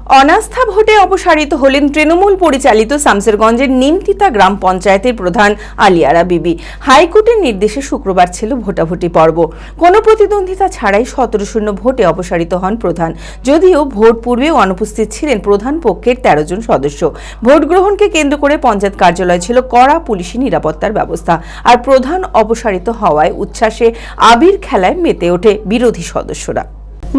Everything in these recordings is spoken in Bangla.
অনাস্থা ভোটে অপসারিত হলেন তৃণমূল পরিচালিত শামসেরগঞ্জের নিমতিতা গ্রাম পঞ্চায়েতের প্রধান আলিয়ারা বিবি। হাইকোর্টের নির্দেশে শুক্রবার ছিল ভোটাভুটি পর্ব। কোনো প্রতিদ্বন্দ্বিতা ছাড়াই 17-0 ভোটে অপসারিত হন প্রধান। যদিও ভোট পূর্বেও অনুপস্থিত ছিলেন প্রধান পক্ষের 13 জন সদস্য। ভোট গ্রহণকে কেন্দ্র করে পঞ্চায়েত কার্যালয়ে ছিল কড়া পুলিশি নিরাপত্তার ব্যবস্থা। আর প্রধান অপসারিত হওয়ায় উচ্ছ্বাসে আবির খেলায় মেতে ওঠে বিরোধী সদস্যরা।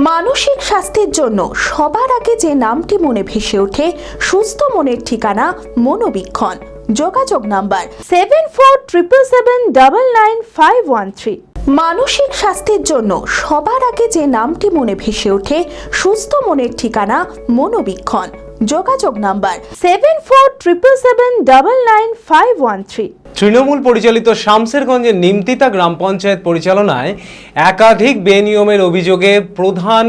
মানসিক স্বাস্থ্যের জন্য সবার আগে যে নামটি মনে ভেসে ওঠে, সুস্থ মনের ঠিকানা মনোবীক্ষণ। যোগাযোগ নাম্বার 7477799513। মানসিক স্বাস্থ্যের জন্য সবার আগে যে নামটি মনে ভেসে ওঠে, সুস্থ মনের ঠিকানা মনোবীক্ষণ। যোগাযোগ নাম্বার 7477799513। তৃণমূল পরিচালিত শামসেরগঞ্জের নিমতিতা গ্রাম পঞ্চায়েত পরিচালনায় একাধিক বেনিয়মের অভিযোগে প্রধান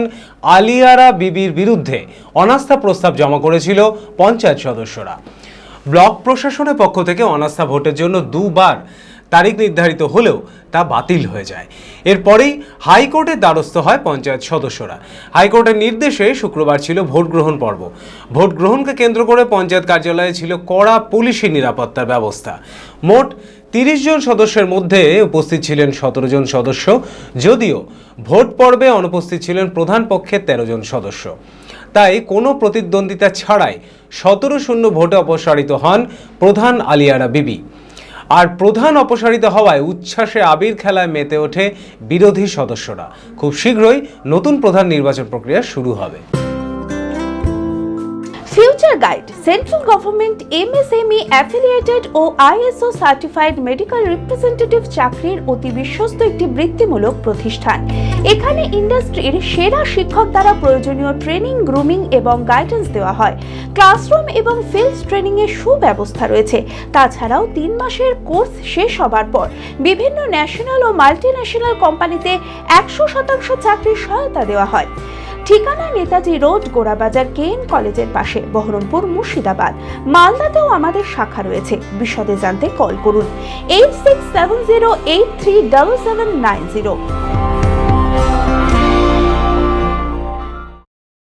আলিয়ারা বিবির বিরুদ্ধে অনাস্থা প্রস্তাব জমা করেছিল পঞ্চায়েত সদস্যরা। ব্লক প্রশাসনের পক্ষ থেকে অনাস্থা ভোটের জন্য দুবার তারিখ নির্ধারিত হলেও তা বাতিল হয়ে যায়। এরপরেই হাইকোর্টের দ্বারস্থ হয় পঞ্চায়েত সদস্যরা। হাইকোর্টের নির্দেশে শুক্রবার ছিল ভোট গ্রহণ পর্ব। ভোট গ্রহণকে কেন্দ্র করে পঞ্চায়েত কার্যালয়ে ছিল কড়া পুলিশি নিরাপত্তার ব্যবস্থা। মোট 30 জন সদস্যের মধ্যে উপস্থিত ছিলেন 17 জন সদস্য, যদিও ভোট পর্বে অনুপস্থিত ছিলেন প্রধান পক্ষের 13 জন সদস্য। তাই কোনো প্রতিদ্বন্দ্বিতা ছাড়াই 17-0 ভোটে অপসারিত হন প্রধান আলিয়ারা বিবি। আর প্রধান অপসারিত হওয়ায় উচ্ছ্বাসে আবির খেলায় মেতে ওঠে বিরোধী সদস্যরা। খুব শীঘ্রই নতুন প্রধান নির্বাচন প্রক্রিয়া শুরু হবে। Future guide central government MSME affiliated ও ISO সার্টিফাইড মেডিকেল রিপ্রেজেন্টেটিভ চাকরির অতি বিশ্বস্ত একটি বৃত্তিমূলক প্রতিষ্ঠান। এখানে ইন্ডাস্ট্রির সেরা শিক্ষক দ্বারা প্রয়োজনীয় ট্রেনিং, গ্রুমিং এবং গাইডেন্স দেওয়া হয়। ক্লাসরুম এবং ফিল্ড ট্রেনিং এর সুব্যবস্থা রয়েছে। তাছাড়াও 3 মাসের কোর্স শেষ হবার পর বিভিন্ন ন্যাশনাল ও মাল্টিন্যাশনাল কোম্পানিতে 100% চাকরির সহায়তা দেওয়া হয়। ঠিকানা নেতাজি রোড, গোড়াবাজার KN কলেজের পাশে, বহরমপুর, মুর্শিদাবাদ। মালদাতেও আমাদের শাখা রয়েছে। বিশদে জানতে কল করুন 8670837790।